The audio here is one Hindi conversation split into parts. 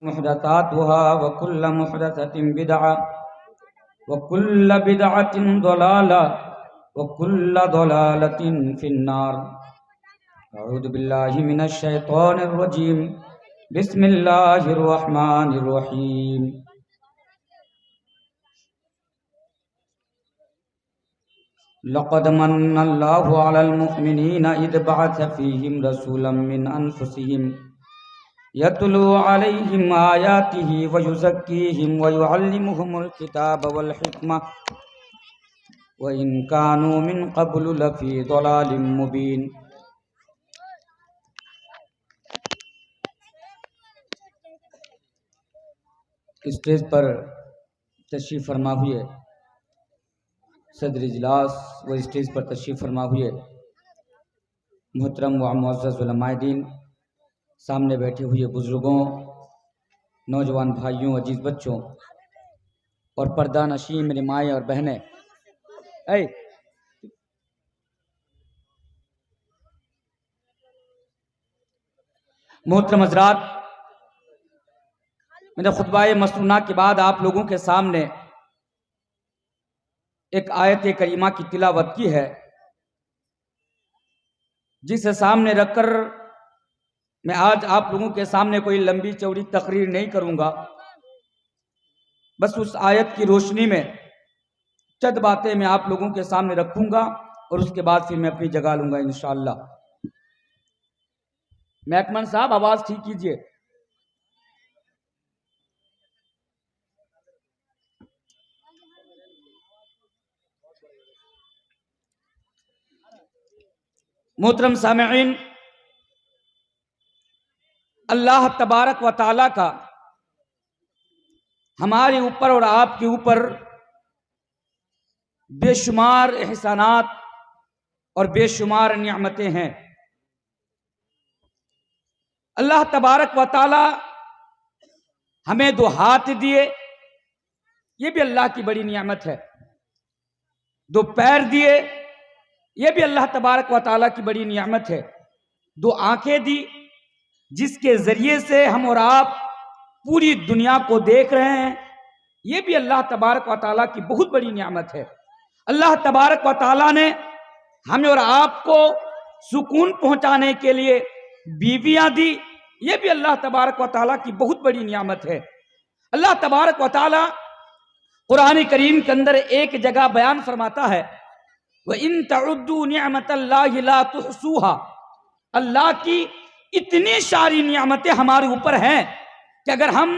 मुहदसातुहा वकुल्ल मुहदसतिन बिदअह वकुल्ल बिदअतिन दलाला वकुल्ल दलालतिन फिन्नार। अऊज़ु बिल्लाहि मिनश शैतानिर रजीम। बिस्मिल्लाहिर रहमानिर रहीम। लक़द मन्नल्लाहु अलल मुअमिनीना इज़ बअस फ़ीहिम रसूलन मिन अनफुसिहिम यतलू अलैहिम आयातिही व युज़क्कीहिम व युअल्लिमुहुमुल किताब वल हिकमह व इन कानू मिन क़ब्लु लफ़ी ज़लालिम मुबीन। स्टेज पर तशरीफ़ फरमा हुए सदर इजलास व स्टेज पर तशरीफ़ फरमा हुए मोहतरम व मुअज़्ज़ज़ उलमाए दीन, सामने बैठे हुए बुज़ुर्गों, नौजवान भाइयों, अजीज़ बच्चों और पर्दा नशीं मेरी माएँ और बहनें, मोहतरम हज़रात, मेरे खुतबाए मसनूना के बाद आप लोगों के सामने एक आयत करीमा की तिलावत की है, जिसे सामने रखकर मैं आज आप लोगों के सामने कोई लंबी चौड़ी तकरीर नहीं करूंगा। बस उस आयत की रोशनी में चंद बातें मैं आप लोगों के सामने रखूंगा और उसके बाद फिर मैं अपनी जगह लूंगा इंशाअल्लाह। महकमन साहब आवाज ठीक कीजिए। मोहतरम सामिईन, अल्लाह तबारक व तआला का हमारे ऊपर और आपके ऊपर बेशुमार एहसानात और बेशुमार नियामतें हैं। अल्लाह तबारक व तआला हमें दो हाथ दिए, ये भी अल्लाह की बड़ी नियामत है। दो पैर दिए, ये भी अल्लाह तबारक व तआला की बड़ी नियामत है। दो आंखें दी, जिसके जरिए से हम और आप पूरी दुनिया को देख रहे हैं, ये भी अल्लाह तबारक व तआला की बहुत बड़ी नियामत है। अल्लाह तबारक व तआला ने हमें और आपको सुकून पहुंचाने के लिए बीवियां दी, ये भी अल्लाह तबारक व तआला की बहुत बड़ी नियामत है। अल्लाह तबारक व तआला कुरान करीम के अंदर एक जगह बयान फरमाता है, व इन तउद्दू निअमतल्लाहि ला तुहसूहा। अल्लाह की इतनी सारी नियामतें हमारे ऊपर हैं कि अगर हम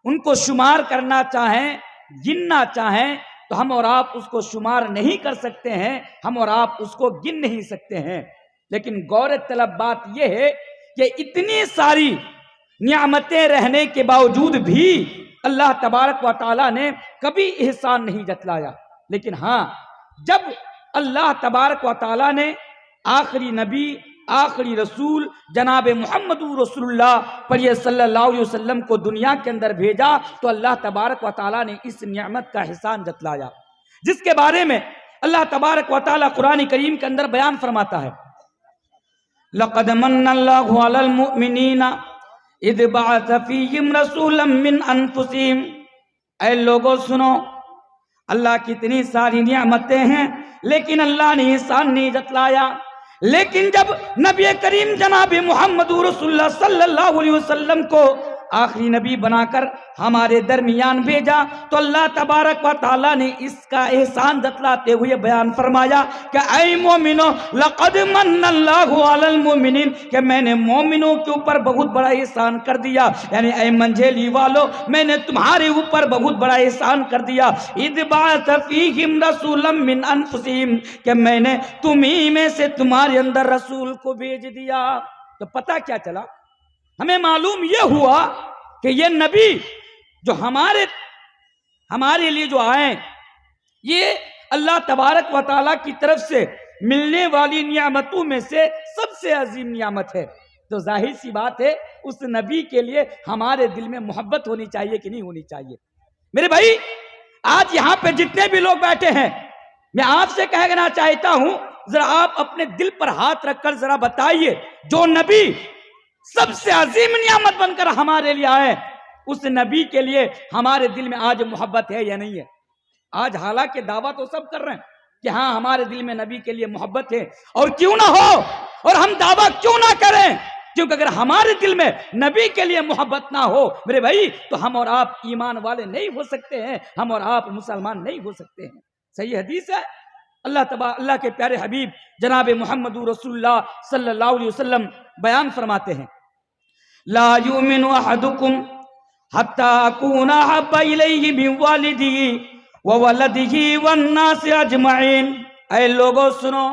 उनको शुमार करना चाहें, गिनना चाहें, तो हम और आप उसको शुमार नहीं कर सकते हैं, हम और आप उसको गिन नहीं सकते हैं। लेकिन गौर तलब बात यह है कि इतनी सारी नियामतें रहने के बावजूद भी अल्लाह तबारक व तआला ने कभी एहसान नहीं जतलाया। लेकिन हाँ, जब अल्लाह तबारक व तआला ने आखिरी नबी, आखिरी रसूल जनाब मोहम्मद रसूलुल्लाह पढ़िए सल्लल्लाहु अलैहि वसल्लम को दुनिया के अंदर भेजा, तो अल्लाह तबारक व तआला ने इस नियामत का एहसान जतलाया, जिसके बारे में अल्लाह तबारक व तआला कुरान करीम के अंदर बयान फरमाता है, लक़द मन्नल्लाहु अलल मुअमिनीना इज़ बअस फ़ीहिम रसूलन मिन अनफुसिहिम। ऐ लोगों सुनो, अल्लाह की इतनी सारी नियामतें हैं, लेकिन अल्लाह ने एहसान नहीं जतलाया। लेकिन जब नबी करीम जनाब मोहम्मद रसूलुल्लाह सल्लल्लाहु अलैहि वसल्लम को आखिरी नबी बनाकर हमारे दरमियान भेजा, तो अल्लाह तबारक व तआला ने इसका एहसान जतलाते हुए बयान फरमाया कि ऐ मोमिनो लक़द मन्नल्लाहु अलल मुमिनीन, कि मैंने मोमिनों के ऊपर बहुत बड़ा एहसान कर दिया। यानी ऐ मंझेली वालों, मैंने तुम्हारे ऊपर बहुत बड़ा एहसान कर दिया। इज़ बअस फ़ीहिम रसूलन मिन अनफुसिहिम, कि मैंने तुम्ही में से तुम्हारे अंदर रसूल को भेज दिया। तो पता क्या चला, हमें मालूम यह हुआ कि ये नबी जो हमारे लिए जो आए, ये अल्लाह तबारक व तआला की तरफ से मिलने वाली नियामतों में से सबसे अजीम नियामत है। तो जाहिर सी बात है, उस नबी के लिए हमारे दिल में मोहब्बत होनी चाहिए कि नहीं होनी चाहिए। मेरे भाई, आज यहां पे जितने भी लोग बैठे हैं, मैं आपसे कहना चाहता हूं, जरा आप अपने दिल पर हाथ रखकर जरा बताइए, जो नबी सबसे अजीम नियामत बनकर हमारे लिए आए, उस नबी के लिए हमारे दिल में आज मोहब्बत है या नहीं है। आज हालांकि दावा तो सब कर रहे हैं कि हाँ हमारे दिल में नबी के लिए मोहब्बत है, और क्यों ना हो, और हम दावा क्यों ना करें, क्योंकि अगर हमारे दिल में नबी के लिए मोहब्बत ना हो मेरे भाई, तो हम और आप ईमान वाले नहीं हो सकते हैं, हम और आप मुसलमान नहीं हो सकते हैं। सही हदीस है, अल्लाह के प्यारे हबीब जनाब मोहम्मद रसूलुल्लाह सल्लल्लाहु अलैहि वसल्लम बयान फरमाते हैं, ला युमिनु अहदुकुम हत्ता अकूना अहब्बा इलैहि मिन वालिदिही व वलदिही वन्नासि अजमईन। ऐ लोगों सुनो,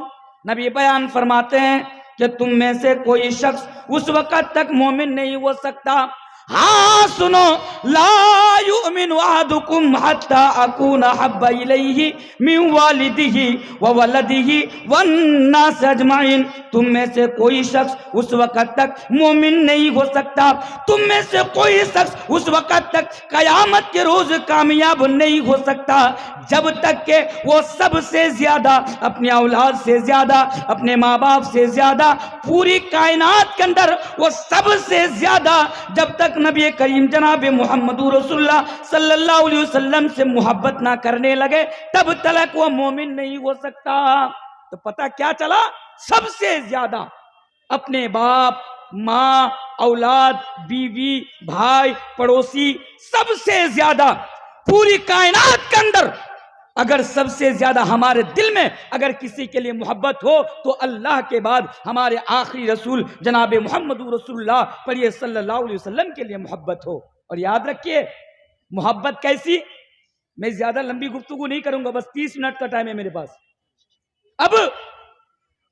नबी बयान फरमाते हैं कि तुम में से कोई शख्स उस वक़्त तक मोमिन नहीं हो सकता, हाँ सुनो, ला युमिनु अहदुकुम हत्ता अकूना अहब्बा इलैहि मिन वालिदिही व वलदिही वन्नास अजमईन। तुम में से कोई शख्स उस वक़्त तक मोमिन नहीं हो सकता, तुम में से कोई शख्स उस वक़्त तक कयामत के रोज कामयाब नहीं हो सकता जब तक के वो सबसे ज्यादा, अपनी औलाद से ज्यादा, अपने माँ बाप से ज्यादा, पूरी कायनात के अंदर वो सबसे ज्यादा जब तक नबी करीम जनाब मोहम्मद रसूलुल्लाह सल्लल्लाहु अलैहि वसल्लम से मोहब्बत ना करने लगे तब तक वो मोमिन नहीं हो सकता। तो पता क्या चला, सबसे ज्यादा अपने बाप, माँ, औलाद, बीवी, भाई, पड़ोसी, सबसे ज्यादा पूरी कायनात के अंदर अगर सबसे ज्यादा हमारे दिल में अगर किसी के लिए मोहब्बत हो तो अल्लाह के बाद हमारे आखिरी रसूल जनाब मोहम्मद रसूलुल्लाह पढ़िए सल्लल्लाहु अलैहि वसल्लम के लिए मोहब्बत हो। और याद रखिए, मोहब्बत कैसी, मैं ज्यादा लंबी गुफ्तगू नहीं करूंगा, बस 30 मिनट का टाइम है मेरे पास। अब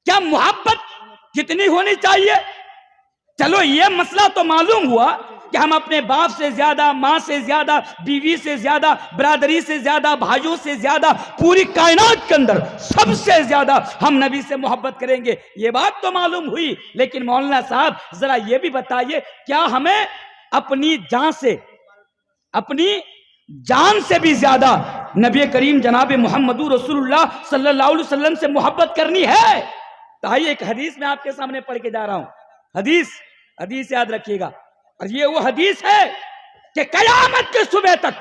क्या मोहब्बत कितनी होनी चाहिए, चलो ये मसला तो मालूम हुआ कि हम अपने बाप से ज्यादा, माँ से ज्यादा, बीवी से ज्यादा, बरादरी से ज्यादा, भाइयों से ज्यादा, पूरी कायनात के अंदर सबसे ज्यादा हम नबी से मोहब्बत करेंगे, ये बात तो मालूम हुई। लेकिन मौलाना साहब जरा ये भी बताइए, क्या हमें अपनी जान से, अपनी जान से भी ज्यादा नबी करीम जनाब मोहम्मद रसूलुल्लाह सल्लल्लाहु अलैहि वसल्लम से मोहब्बत करनी है? तो आइए एक हदीस में आपके सामने पढ़ के जा रहा हूं। हदीस याद रखिएगा, और ये वो हदीस है कि कयामत के सुबह तक,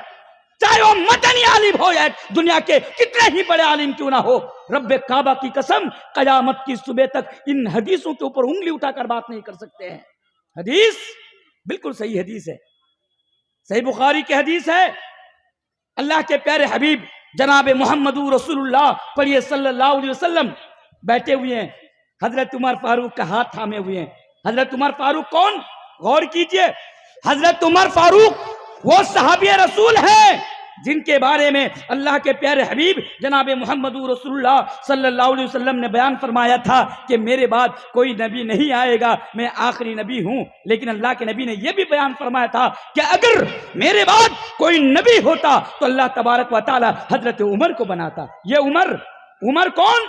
चाहे वो मदनी आलिम हो या दुनिया के कितने ही बड़े आलिम क्यों ना हो, रब्बे काबा की कसम, कयामत की सुबह तक इन हदीसों के ऊपर उंगली उठाकर बात नहीं कर सकते हैं। हदीस बिल्कुल सही हदीस है, सही बुखारी की हदीस है। अल्लाह के प्यारे हबीब जनाब मोहम्मद रसूलुल्लाह पढ़िए सल्लल्लाहु अलैहि वसल्लम बैठे हुए हैं, हजरत उमर फारूक का हाथ थामे हुए हैं। हजरत उमर फारूक कौन, गौर कीजिए, हजरत उमर फारूक वो सहाबी रसूल हैं जिनके बारे में अल्लाह के प्यारे हबीब जनाब मोहम्मद रसूलुल्लाह सल्लल्लाहु अलैहि वसल्लम ने बयान फरमाया था कि मेरे बाद कोई नबी नहीं आएगा, मैं आखिरी नबी हूं। लेकिन अल्लाह के नबी ने यह भी बयान फरमाया था कि अगर मेरे बाद कोई नबी होता तो अल्लाह तबारक व तआला हजरत उमर को बनाता। ये उमर कौन,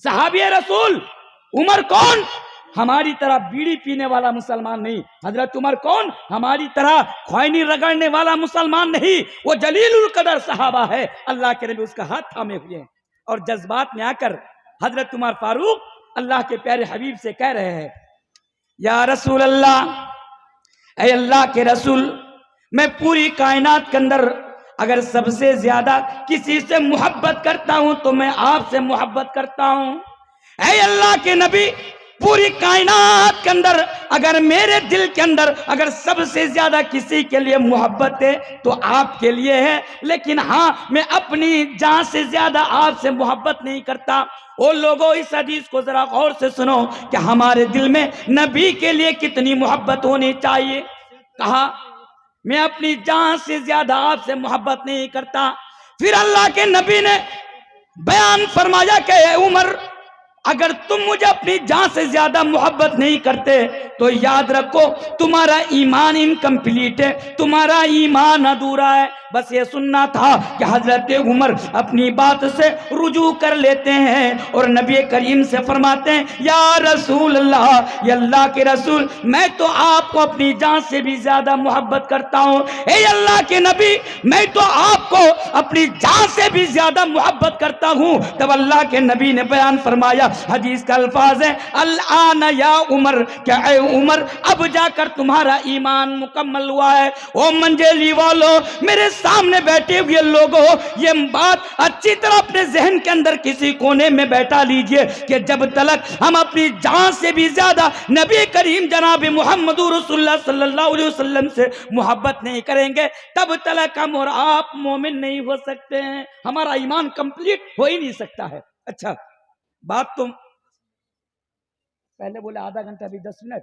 सहाबी रसूल। उमर कौन, हमारी तरह बीड़ी पीने वाला मुसलमान नहीं। हजरत उमर कौन, हमारी तरह ख्वाइनी रगड़ने वाला मुसलमान नहीं। वो जलीलुल कदर सहाबा है, अल्लाह के नबी उसका हाथ थामे हुए हैं। और जज्बात में आकर हजरत उमर फारूक अल्लाह के प्यारे हबीब से कह रहे हैं, या रसूल अल्लाह, ऐ अल्लाह के रसूल, मैं पूरी कायनात के अंदर अगर सबसे ज्यादा किसी से मोहब्बत करता हूं तो मैं आपसे मोहब्बत करता हूं। ऐ अल्लाह के नबी, पूरी कायनात के अंदर अगर मेरे दिल के अंदर अगर सबसे ज्यादा किसी के लिए मोहब्बत है तो आपके लिए है, लेकिन हाँ मैं अपनी जान से ज्यादा आपसे मोहब्बत नहीं करता। ओ लोगों, इस हदीस को जरा गौर से सुनो कि हमारे दिल में नबी के लिए कितनी मोहब्बत होनी चाहिए। कहा मैं अपनी जान से ज्यादा आपसे मोहब्बत नहीं करता। फिर अल्लाह के नबी ने बयान फरमाया कि उमर, अगर तुम मुझे अपनी जान से ज्यादा मोहब्बत नहीं करते तो याद रखो तुम्हारा ईमान इनकम्प्लीट है, तुम्हारा ईमान अधूरा है। बस ये सुनना था कि हजरत उमर अपनी बात से रुजू कर लेते हैं और नबी करीम से फरमाते हैं, या रसूल अल्लाह, ये अल्लाह के रसूल, मैं तो आपको अपनी जान से भी ज्यादा मोहब्बत करता हूँ। ए अल्लाह के नबी, मैं तो आपको अपनी जान से भी ज्यादा मोहब्बत करता हूँ। तब अल्लाह के नबी ने बयान फरमाया, हदीस का अल्फाज है, अल-आन या उमर, क्या ए उमर, अब जाकर तुम्हारा ईमान मुकम्मल हुआ है। ओ मंजेली वालों, मेरे सामने बैठे हुए लोगों, ये बात अच्छी तरह अपने जहन के अंदर किसी कोने में बैठा लीजिए कि जब तक हम अपनी जान से भी ज्यादा नबी करीम जनाब मोहम्मद रसूलुल्लाह सल्लल्लाहु अलैहि वसल्लम से मोहब्बत नहीं करेंगे, तब तक हम और आप मोमिन नहीं हो सकते हैं, हमारा ईमान कंप्लीट हो ही नहीं सकता है। अच्छा, बात तो पहले बोले आधा घंटा, अभी 10 मिनट।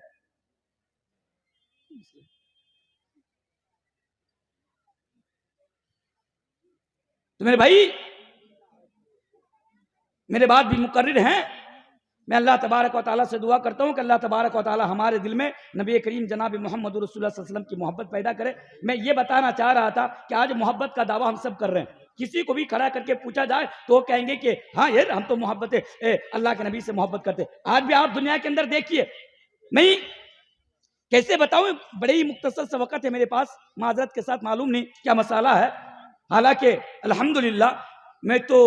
तो मेरे भाई, मेरे बाद भी मुकर्रिर हैं। मैं अल्लाह तबारक व तआला से दुआ करता हूं कि अल्लाह तबारक व तआला हमारे दिल में नबी करीम जनाब मोहम्मद रसूलुल्लाह सल्लल्लाहु अलैहि वसल्लम की मोहब्बत पैदा करे। मैं ये बताना चाह रहा था कि आज मोहब्बत का दावा हम सब कर रहे हैं। किसी को भी खड़ा करके पूछा जाए तो वो कहेंगे कि हाँ यार, हम तो मोहब्बत अल्लाह के नबी से मोहब्बत करते। आज भी आप दुनिया के अंदर देखिए, मैं कैसे बताऊं, बड़े ही मुख्तसर सा वक़्त है मेरे पास, माजरत के साथ, मालूम नहीं क्या मसाला है। हालांकि अल्हम्दुलिल्लाह मैं तो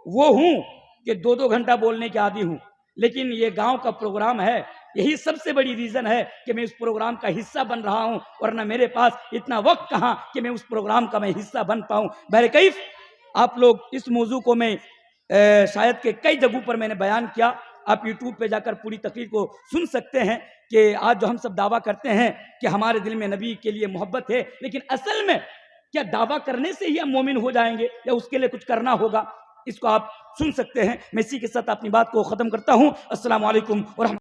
वो हूं कि 2-2 घंटा बोलने के आदी हूं, लेकिन ये गांव का प्रोग्राम है, यही सबसे बड़ी रीजन है कि मैं इस प्रोग्राम का हिस्सा बन रहा हूं, वरना मेरे पास इतना वक्त कहां कि मैं उस प्रोग्राम का मैं हिस्सा बन पाऊं। बहरकैफ आप लोग इस मौजू को मैं शायद के कई जगहों पर मैंने बयान किया, आप यूट्यूब पे जाकर पूरी तकरीर को सुन सकते हैं कि आज जो हम सब दावा करते हैं कि हमारे दिल में नबी के लिए मोहब्बत है, लेकिन असल में क्या दावा करने से ही हम मोमिन हो जाएंगे या उसके लिए कुछ करना होगा, इसको आप सुन सकते हैं। मैं इसी के साथ अपनी बात को ख़त्म करता हूँ। अस्सलाम वालेकुम व रहमतुल्लाह।